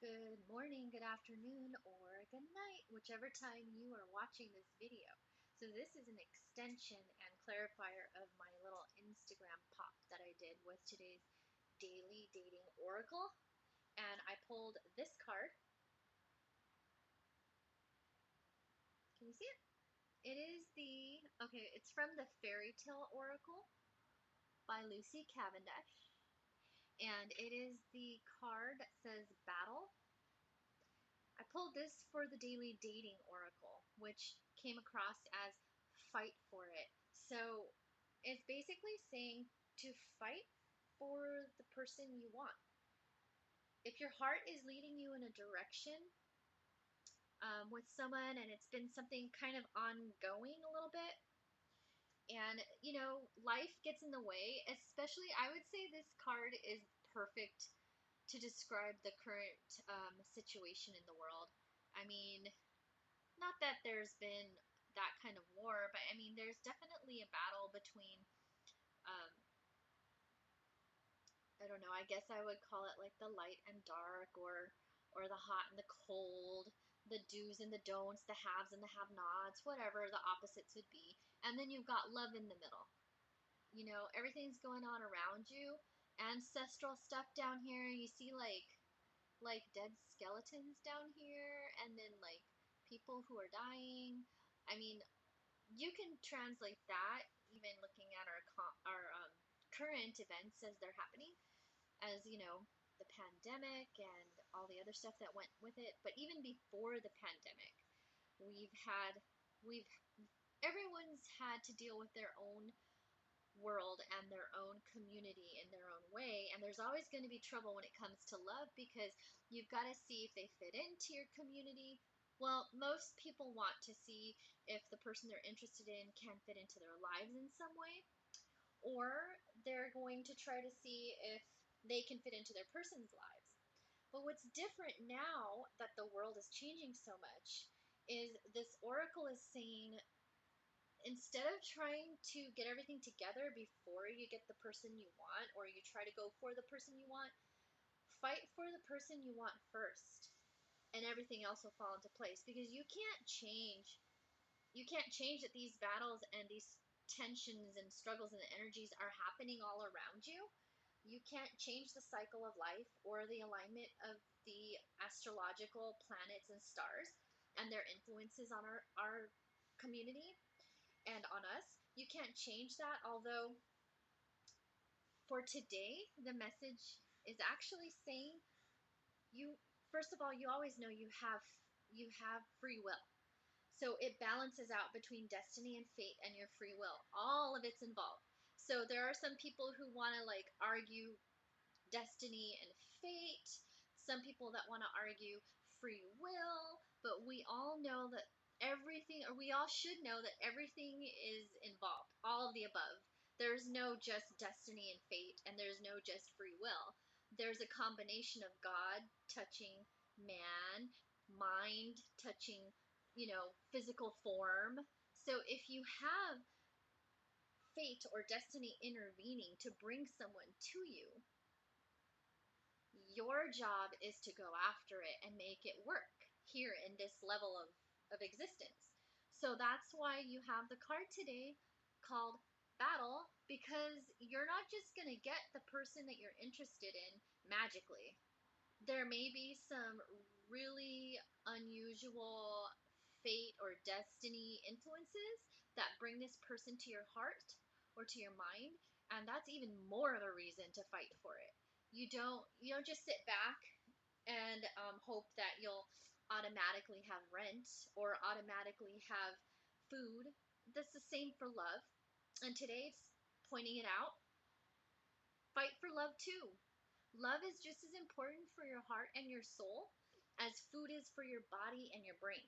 Good morning, good afternoon, or good night, whichever time you are watching this video. So this is an extension and clarifier of my little Instagram pop that I did with today's daily dating oracle. And I pulled this card. Can you see it? It's from the Fairy Tale Oracle by Lucy Cavendish. And it is the card that says Battle. I pulled this for the Daily Dating Oracle, which came across as fight for it. So it's basically saying to fight for the person you want. If your heart is leading you in a direction with someone and it's been something kind of ongoing a little bit, and life gets in the way, especially I would say this card is perfect to describe the current situation in the world. I mean, not that there's been that kind of war, but I mean, there's definitely a battle between, um, I don't know, I guess I would call it like the light and dark, or the hot and the cold, the do's and the don'ts, the haves and the have-nots, whatever the opposites would be. And then you've got love in the middle. Everything's going on around you, ancestral stuff down here. You see like dead skeletons down here, and then like people who are dying. I mean, you can translate that even looking at our current events as they're happening, as the pandemic and all the other stuff that went with it. But even before the pandemic, we've had we've everyone's had to deal with their own world and their own community in their own way, and there's always going to be trouble when it comes to love, because you've got to see if they fit into your community. Well, most people want to see if the person they're interested in can fit into their lives in some way, or they're going to try to see if they can fit into their person's lives. But what's different now that the world is changing so much is this oracle is saying, instead of trying to get everything together before you get the person you want, or you try to go for the person you want, fight for the person you want first, and everything else will fall into place. Because you can't change that these battles and these tensions and struggles and energies are happening all around you. You can't change the cycle of life or the alignment of the astrological planets and stars and their influences on our community and on us. You can't change that. Although for today, the message is actually saying, you first of all, you always know you have free will. So it balances out between destiny and fate and your free will. All of it's involved. So there are some people who want to like argue destiny and fate, some people that want to argue free will, but we all know that everything, or we all should know that everything is involved, all of the above. There's no just destiny and fate, and there's no just free will. There's a combination of God touching man, mind touching, physical form. So if you have fate or destiny intervening to bring someone to you, your job is to go after it and make it work here in this level of existence. So that's why you have the card today called Battle, because you're not just going to get the person that you're interested in magically. There may be some really unusual fate or destiny influences that bring this person to your heart or to your mind, and that's even more of a reason to fight for it. You don't just sit back and hope that you'll automatically have rent or automatically have food. That's the same for love, and today it's pointing it out. Fight for love too. Love is just as important for your heart and your soul as food is for your body and your brain.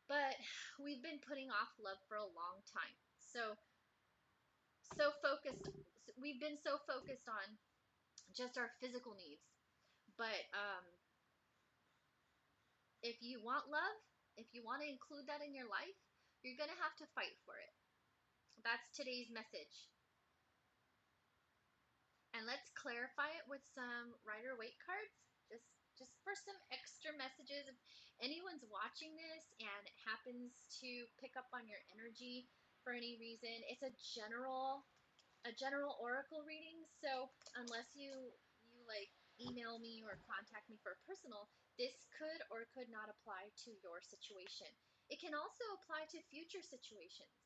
But we've been putting off love for a long time. So focused, we've been so focused on just our physical needs. But if you want love, if you want to include that in your life, you're going to have to fight for it. That's today's message. And let's clarify it with some Rider-Waite cards, this just for some extra messages. If anyone's watching this and it happens to pick up on your energy for any reason, it's a general oracle reading. So unless you like email me or contact me for personal, this could or could not apply to your situation. It can also apply to future situations.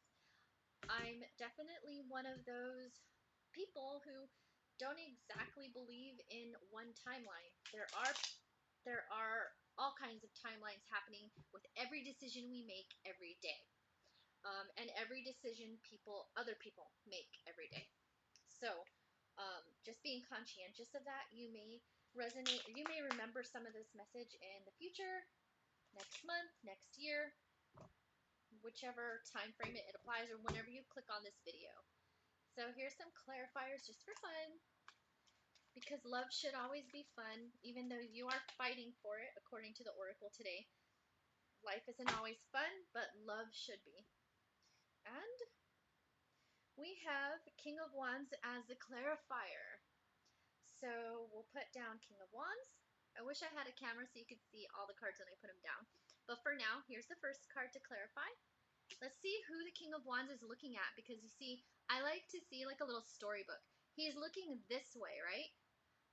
I'm definitely one of those people who don't exactly believe in one timeline. There are all kinds of timelines happening with every decision we make every day, and every decision other people make every day. So, just being conscientious of that, you may resonate, or you may remember some of this message in the future, next month, next year, whichever time frame it applies, or whenever you click on this video. So here's some clarifiers just for fun, because love should always be fun, even though you are fighting for it, according to the oracle today. Life isn't always fun, but love should be. And we have King of Wands as the clarifier. So we'll put down King of Wands. I wish I had a camera so you could see all the cards when I put them down. But for now, here's the first card to clarify. Let's see who the King of Wands is looking at, because you see, I like to see like a little storybook. He's looking this way, right?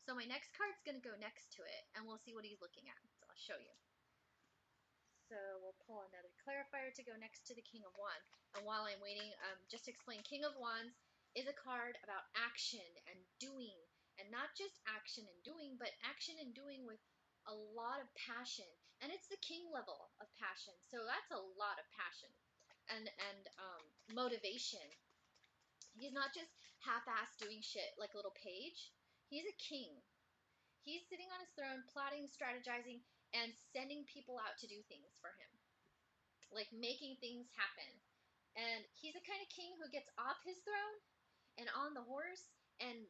So my next card's going to go next to it, and we'll see what he's looking at. So I'll show you. So we'll pull another clarifier to go next to the King of Wands. And while I'm waiting, just to explain, King of Wands is a card about action and doing. And not just action and doing, but action and doing with a lot of passion. And it's the king level of passion. So that's a lot of passion and motivation. He's not just half-assed doing shit like a little page. He's a king. He's sitting on his throne, plotting, strategizing, and sending people out to do things for him. Like making things happen. And he's the kind of king who gets off his throne and on the horse and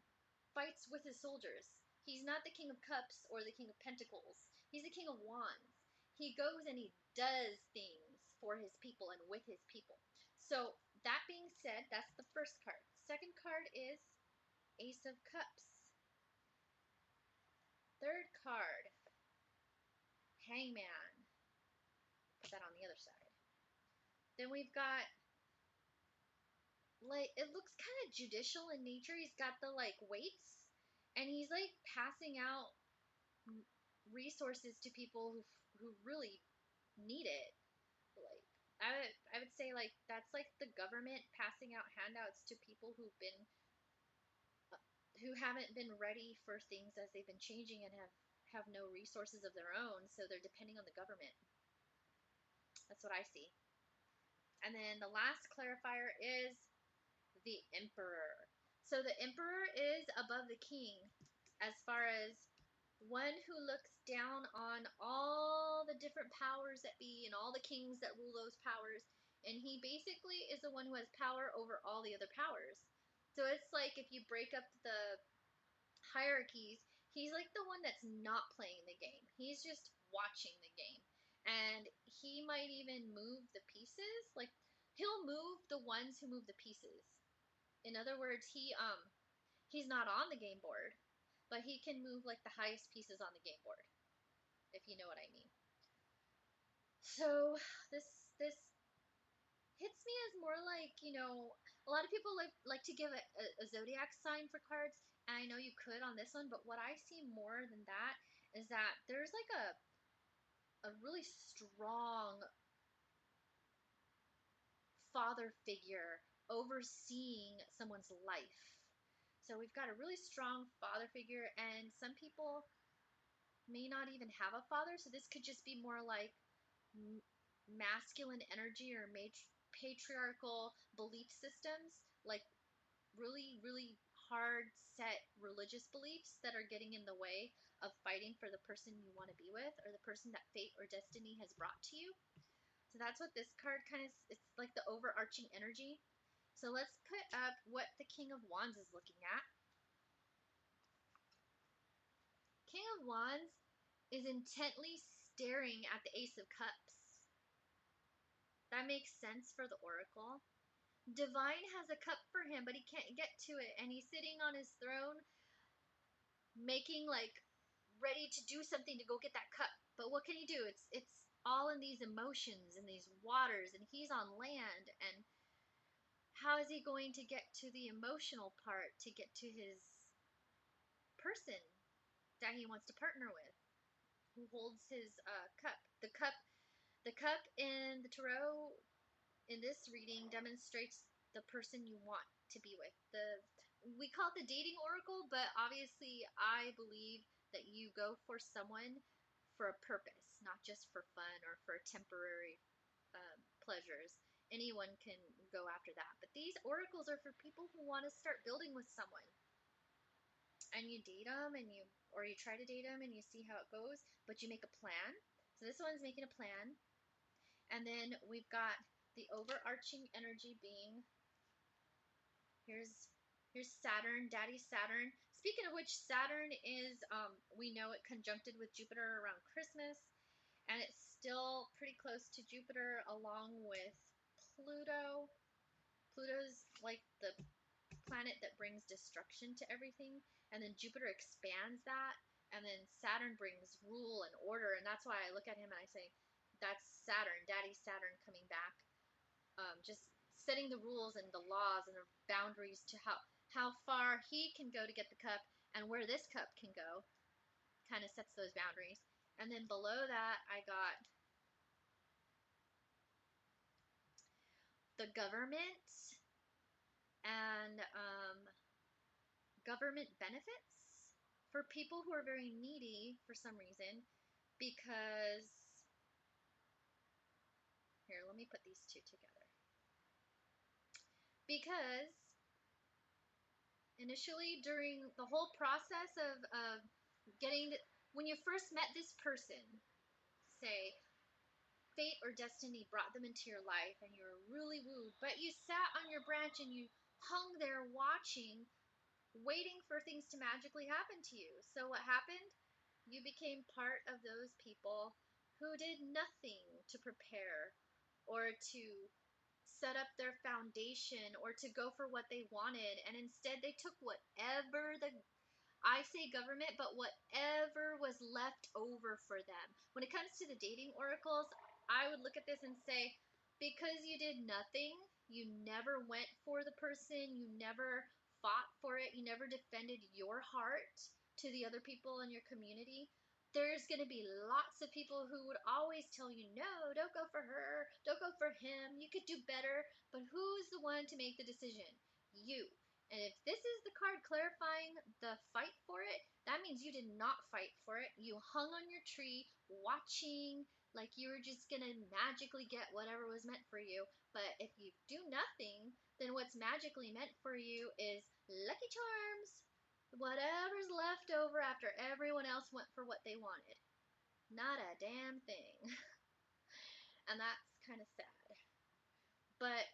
fights with his soldiers. He's not the King of Cups or the King of Pentacles. He's the King of Wands. He goes and he does things for his people and with his people. So that being said, that's the first card. Second card is Ace of Cups. Third card, Hangman. Put that on the other side. Then we've got, like, it looks kind of judicial in nature. He's got the, like, weights, and he's, like, passing out resources to people who really need it. Like, I would say, like, that's, like, the government passing out handouts to people who haven't been ready for things as they've been changing and have no resources of their own, so they're depending on the government. That's what I see. And then the last clarifier is the Emperor. So the Emperor is above the king as far as one who looks down on all the different powers that be and all the kings that rule those powers. And he basically is the one who has power over all the other powers. So it's like if you break up the hierarchies, he's like the one that's not playing the game. He's just watching the game. And he might even move the pieces. Like, he'll move the ones who move the pieces. In other words, he's not on the game board, but he can move like the highest pieces on the game board, if you know what I mean. So this hits me as more like, you know, a lot of people like to give a zodiac sign for cards, and I know you could on this one, but what I see more than that is that there's like a really strong father figure overseeing someone's life. So we've got a really strong father figure, and some people may not even have a father, so this could just be more like masculine energy or patriarchal belief systems, like really, really hard set religious beliefs that are getting in the way of fighting for the person you want to be with, or the person that fate or destiny has brought to you. So that's what this card kind of, it's like the overarching energy. So let's put up what the King of Wands is looking at. King of Wands is intently staring at the Ace of Cups. That makes sense for the oracle. Divine has a cup for him, but he can't get to it, and he's sitting on his throne making like ready to do something to go get that cup. But what can he do? It's all in these emotions and these waters, and he's on land. And how is he going to get to the emotional part to get to his person that he wants to partner with, who holds his cup? The cup in the tarot in this reading demonstrates the person you want to be with. We call it the dating oracle, but obviously I believe that you go for someone for a purpose, not just for fun or for temporary pleasures. Anyone can go after that, but these oracles are for people who want to start building with someone. And you date them, or you try to date them, and you see how it goes, but you make a plan. So this one's making a plan. And then we've got the overarching energy being, here's Saturn, Daddy Saturn. Speaking of which, Saturn is, we know it conjuncted with Jupiter around Christmas, and it's still pretty close to Jupiter along with Pluto. Pluto's like the planet that brings destruction to everything, and then Jupiter expands that, and then Saturn brings rule and order, and that's why I look at him and I say, that's Saturn, Daddy Saturn coming back, just setting the rules and the laws and the boundaries to how far he can go to get the cup and where this cup can go, kind of sets those boundaries. And then below that, I got the government and government benefits for people who are very needy for some reason, because here, let me put these two together. Because initially, during the whole process of getting, when you first met this person, say fate or destiny brought them into your life and you were really wooed, but you sat on your branch and you hung there watching, waiting for things to magically happen to you. So what happened? You became part of those people who did nothing to prepare or to set up their foundation or to go for what they wanted, and instead they took whatever I say government, but whatever was left over for them. When it comes to the dating oracles, I would look at this and say, because you did nothing, you never went for the person, you never fought for it, you never defended your heart to the other people in your community, there's going to be lots of people who would always tell you, no, don't go for her, don't go for him, you could do better. But who's the one to make the decision? You. And if this is the card clarifying the fight for it, that means you did not fight for it. You hung on your tree watching like you were just going to magically get whatever was meant for you. But if you do nothing, then what's magically meant for you is Lucky Charms. Whatever's left over after everyone else went for what they wanted. Not a damn thing. And that's kind of sad. But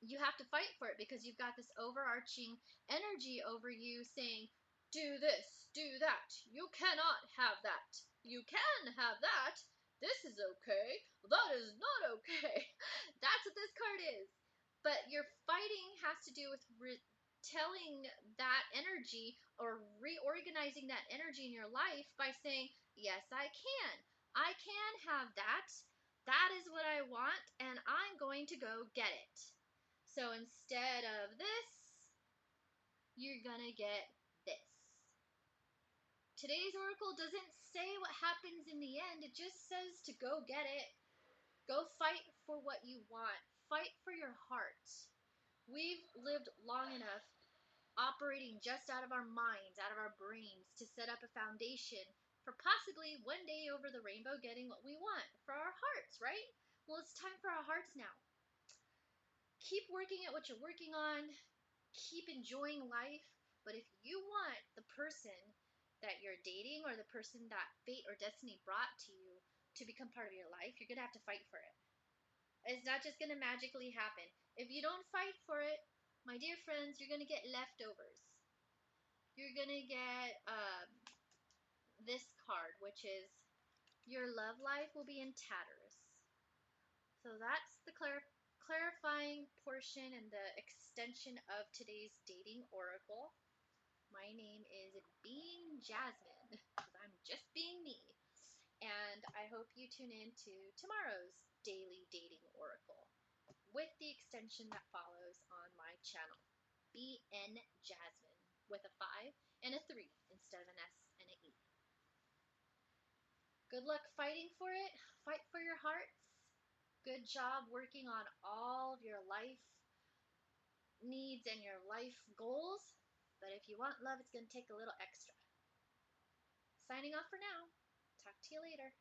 you have to fight for it because you've got this overarching energy over you saying, do this, do that. You cannot have that. You can have that. This is okay. That is not okay. That's what this card is. But your fighting has to do with telling that energy or reorganizing that energy in your life by saying, yes, I can. I can have that. That is what I want, and I'm going to go get it. So instead of this, you're gonna get this. Today's oracle doesn't say what happens in the end. It just says to go get it. Go fight for what you want. Fight for your heart. We've lived long enough operating just out of our minds, out of our brains, to set up a foundation for possibly one day over the rainbow getting what we want for our hearts, right? Well, it's time for our hearts now. Keep working at what you're working on. Keep enjoying life. But if you want the person that you're dating or the person that fate or destiny brought to you to become part of your life, you're going to have to fight for it. It's not just going to magically happen. If you don't fight for it, my dear friends, you're going to get leftovers. You're going to get this card, which is your love life will be in tatters. So that's the clarifying portion and the extension of today's dating oracle. My name is Being Jasmine. I hope you tune in to tomorrow's daily dating oracle with the extension that follows on my channel. BN Jasmine with a 5 and a 3 instead of an S and an E. Good luck fighting for it. Fight for your hearts. Good job working on all of your life needs and your life goals. But if you want love, it's going to take a little extra. Signing off for now. Talk to you later.